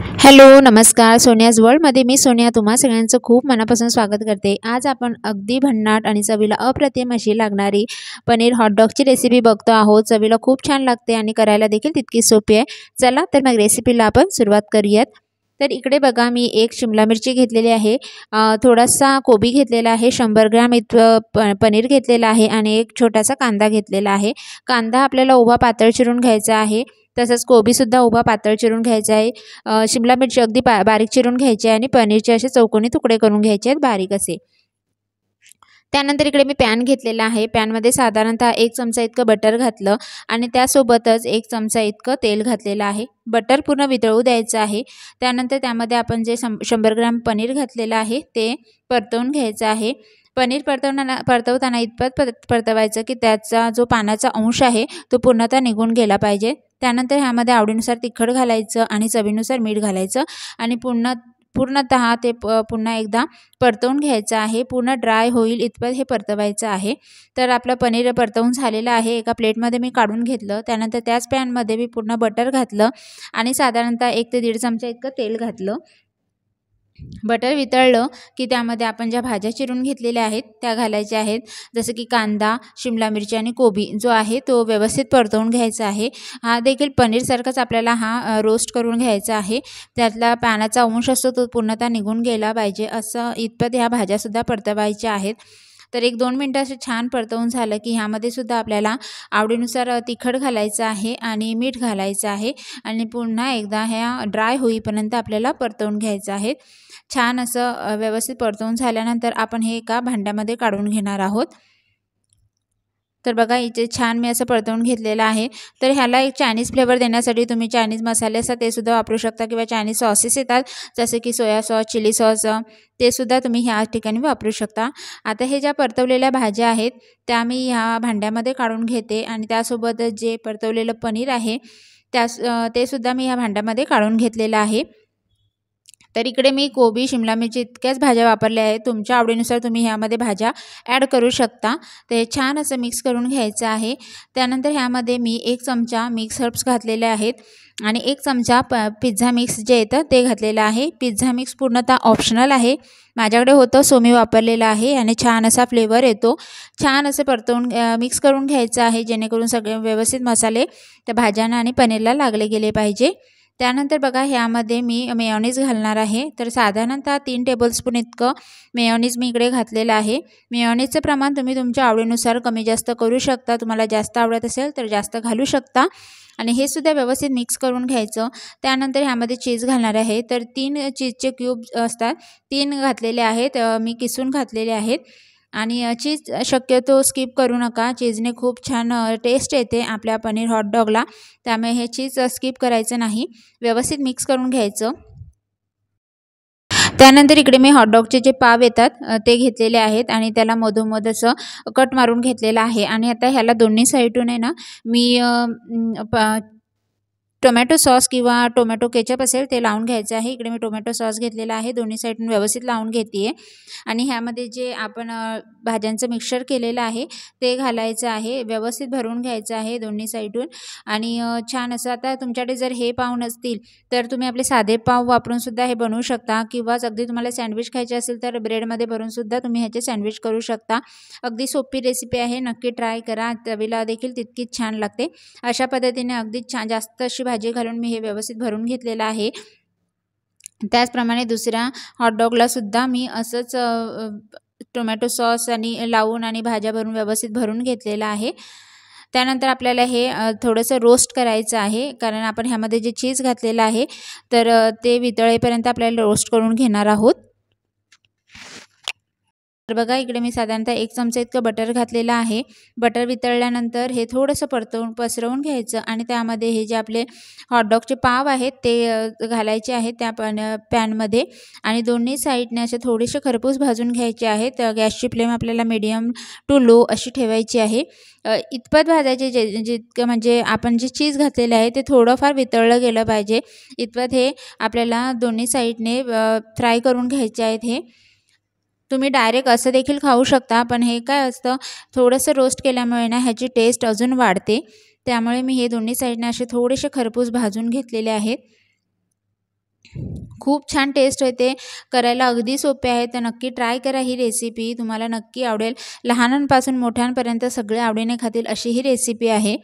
Hello नमस्कार. सोनियाज वर्ल्डमध्ये मी सोनिया तुम्हा सगळ्यांचं खूप मनापासून स्वागत करते. आज आपण अगदी भन्नाट आणि चवीला अप्रतिम अशी लागणारी पनीर हॉटडॉगची रेसिपी बघतो आहोत. चवीला खूप छान लागते आणि करायला देखील तितकी सोपी आहे. चला तर मग रेसिपीला आपण सुरुवात करूयात. तर इकडे बघा मी एक शिमला मिरची घेतलेली आहे, थोडासा कोबी घेतलेला आहे, 100 ग्रॅम इतकं पनीर घेतलेलं आहे आणि एक छोटासा कांदा घेतलेला आहे. कांदा आपल्याला उभा पातळ चिरून घ्यायचा आहे, तसंच कोबीसुद्धा उभा पातळ चिरून घ्यायचा आहे. शिमला मिरची अगदी बारीक चिरून घ्यायची आहे आणि पनीरचे असे चौकोनी तुकडे करून घ्यायचे आहेत बारीक असे. त्यानंतर इकडे मी पॅन घेतलेला आहे. पॅनमध्ये साधारणतः 1 चमचा इतकं बटर घातलं आणि त्यासोबतच 1 चमचा इतकं तेल घातलेलं आहे. बटर पूर्ण वितळू द्यायचं आहे. त्यानंतर त्यामध्ये आपण जे 100 ग्रॅम पनीर घातलेलं आहे ते परतवून घ्यायचं आहे. पनीर परतवताना इतपत परतवायचं की त्याचा जो पाण्याचा अंश आहे तो पूर्णतः निघून गेला पाहिजे. त्यानंतर ह्यामध्ये आवडीनुसार तिखट घालायचं आणि चवीनुसार मीठ घालायचं आणि पूर्णतः ते पुन्हा एकदा परतवून घ्यायचं आहे. पूर्ण ड्राय होईल इतपत हे परतवायचं आहे. तर आपलं पनीर परतवून झालेलं आहे. एका प्लेटमध्ये मी काढून घेतलं. त्यानंतर त्याच पॅनमध्ये मी पूर्ण बटर घातलं आणि साधारणतः 1 ते 1.5 चमचा इतकं तेल घातलं. बटर वितळलं की त्यामध्ये आपण ज्या भाज्या चिरून घेतलेल्या आहेत त्या घालायच्या आहेत, जसं की कांदा, शिमला मिरची आणि कोबी जो आहे तो व्यवस्थित परतवून घ्यायचा आहे. हा देखील पनीरसारखाच आपल्याला रोस्ट करून घ्यायचा आहे. त्यातला पाण्याचा अंश असतो तो पूर्णतः निघून गेला पाहिजे असं इतपत ह्या भाज्यासुद्धा परतवायच्या आहेत. तर 1-2 मिनटं असं छान परतवून झालं की ह्यामध्ये सुद्धा आपल्याला आवडीनुसार तिखट घालायचं आहे आणि मीठ घालायचं आहे आणि पुन्हा एकदा ह्या ड्राय होईपर्यंत आपल्याला परतवून घ्यायचं आहे. छान असं व्यवस्थित परतवून झाल्यानंतर आपण हे एका भांड्यामध्ये काढून घेणार आहोत. तर बघा इथे छान मी असं परतवून घेतलेलं आहे. तर ह्याला एक चायनीज फ्लेवर देण्यासाठी तुम्ही चायनीज मसाले असतात ते सुद्धा वापरू शकता किंवा चायनीज सॉसेस येतात जसे की सोया सॉस, चिली सॉस, ते सुद्धा तुम्ही ह्या ठिकाणी वापरू शकता. आता हे ज्या परतवलेल्या भाज्या आहेत त्या मी ह्या भांड्यामध्ये काढून घेते आणि त्यासोबतच जे परतवलेलं पनीर आहे ते सुद्धा मी ह्या भांड्यामध्ये काढून घेतलेलं आहे. तर इकडे मी कोबी, शिमला मिरची इतक्याच भाज्या वापरल्या आहेत. तुमच्या आवडीनुसार तुम्ही ह्यामध्ये भाज्या ॲड करू शकता. तर हे छान असं मिक्स करून घ्यायचं आहे. त्यानंतर ह्यामध्ये मी 1 चमचा मिक्स हर्ब्स घातलेले आहेत आणि 1 चमचा पिझ्झा मिक्स जे येतं ते घातलेलं आहे. पिझ्झा मिक्स पूर्णतः ऑप्शनल आहे. माझ्याकडे होतं सो मी वापरलेलं आहे आणि छान असा फ्लेवर येतो. छान असं परतवून मिक्स करून घ्यायचं आहे जेणेकरून सगळे व्यवस्थित मसाले त्या भाज्यांना आणि पनीरला लागले गेले पाहिजे. त्यानंतर बघा ह्यामध्ये मी मेयोनीज घालणार आहे. तर साधारणतः 3 टेबलस्पून इतकं मेयोनीज मी इकडे घातलेलं आहे. मेयोनीजचं प्रमाण तुम्ही तुमच्या आवडीनुसार कमी जास्त करू शकता. तुम्हाला जास्त आवडत असेल तर जास्त घालू शकता आणि हे सुद्धा व्यवस्थित मिक्स करून घ्यायचं. त्यानंतर ह्यामध्ये चीज घालणार आहे. तर 3 चीजचे क्यूब असतात 3 घातलेले आहेत, मी किसून घातलेले आहेत आणि चीज शक्यतो स्किप करू नका. चीजने खूप छान टेस्ट येते आपल्या पनीर हॉटडॉगला. त्यामुळे हे चीज स्किप करायचं नाही. व्यवस्थित मिक्स करून घ्यायचं. त्यानंतर इकडे मी हॉटडॉगचे जे पाव येतात ते घेतलेले आहेत आणि त्याला मधोमध असं कट मारून घेतलेलं आहे आणि आता ह्याला दोन्ही साईडून आहे ना मी टोमॅटो सॉस किंवा टोमॅटो केचप असेल ते लावून घ्यायचं आहे. इकडे मी टोमॅटो सॉस घेतलेला आहे. दोन्ही साईडून व्यवस्थित लावून घेते आहे आणि ह्यामध्ये जे आपण भाज्यांचं मिक्सचर केलेलं आहे ते घालायचं आहे. व्यवस्थित भरून घ्यायचं आहे दोन्ही साईडून आणि छान असं. आता तुमच्याकडे जर हे पाव नसतील तर तुम्ही आपले साधे पाव वापरून सुद्धा हे बनवू शकता किंवा अगदी तुम्हाला सँडविच खायचे असेल तर ब्रेडमध्ये भरून सुद्धा तुम्ही ह्याचे सँडविच करू शकता. अगदी सोपी रेसिपी आहे. नक्की ट्राय करा. चवीला देखील तितकीच छान लागते. अशा पद्धतीने अगदी छान जास्त अशी भाजी घालून मी हे व्यवस्थित भरून घेतलेलं आहे. त्याचप्रमाणे दुसऱ्या हॉटडॉगला सुद्धा मी असंच टोमॅटो सॉस आणि लावून आणि भाज्या भरून व्यवस्थित भरून घेतलेलं आहे. त्यानंतर आपल्याला हे थोडंसं रोस्ट करायचं आहे कारण आपण ह्यामध्ये जे चीज घातलेलं आहे तर ते वितळेपर्यंत आपल्याला रोस्ट करून घेणार आहोत. तर बघा इकडे मी साधारणतः 1 चमचा इतकं बटर घातलेलं आहे. बटर वितळल्यानंतर हे थोडंसं पसरवून घ्यायचं आणि त्यामध्ये हे जे आपले हॉटडॉगचे पाव आहेत ते घालायचे आहेत त्या पॅनमध्ये आणि दोन्ही साईडने असे थोडेसे खरपूस भाजून घ्यायचे आहेत. गॅसची फ्लेम आपल्याला मीडियम टू लो अशी ठेवायची आहे. इतपत भाजायचे जितकं म्हणजे आपण जे चीज घातलेलं आहे ते थोडंफार वितळलं गेलं पाहिजे इतपत हे आपल्याला दोन्ही साईडने फ्राय करून घ्यायचे आहेत. हे तुम्ही डायरेक्ट असं देखील खाऊ शकता, पण हे काय असतं थोडंसं रोस्ट केल्यामुळे ना ह्याची टेस्ट अजून वाढते. त्यामुळे मी हे दोन्ही साईडने असे थोडेसे खरपूस भाजून घेतलेले आहेत. खूप छान टेस्ट येते. करायला अगदी सोपे आहे. तर नक्की ट्राय करा ही रेसिपी. तुम्हाला नक्की आवडेल. लहानांपासून मोठ्यांपर्यंत सगळे आवडीने खातील अशी ही रेसिपी आहे.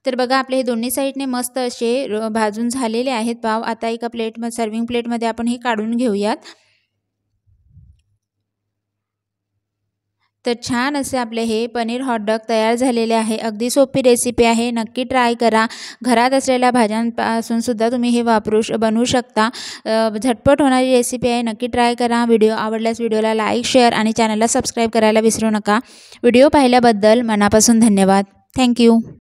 तर बघा आपले हे दोन्ही साईडने मस्त असे भाजून झालेले आहेत पाव. आता एका सर्व्हिंग प्लेटमध्ये आपण हे काढून घेऊयात. तर छान असे आपले हे पनीर हॉटडॉग तयार झालेले आहे. अगदी सोपी रेसिपी आहे. नक्की ट्राय करा. घरात असलेल्या भाज्यांपासून सुद्धा तुम्ही हे बनवू शकता. झटपट होणारी रेसिपी आहे. नक्की ट्राय करा. व्हिडिओ आवडल्यास व्हिडिओला लाईक, शेअर आणि चॅनलला सबस्क्राईब करायला विसरू नका. व्हिडिओ पाहिल्याबद्दल मनापासून धन्यवाद. थँक्यू.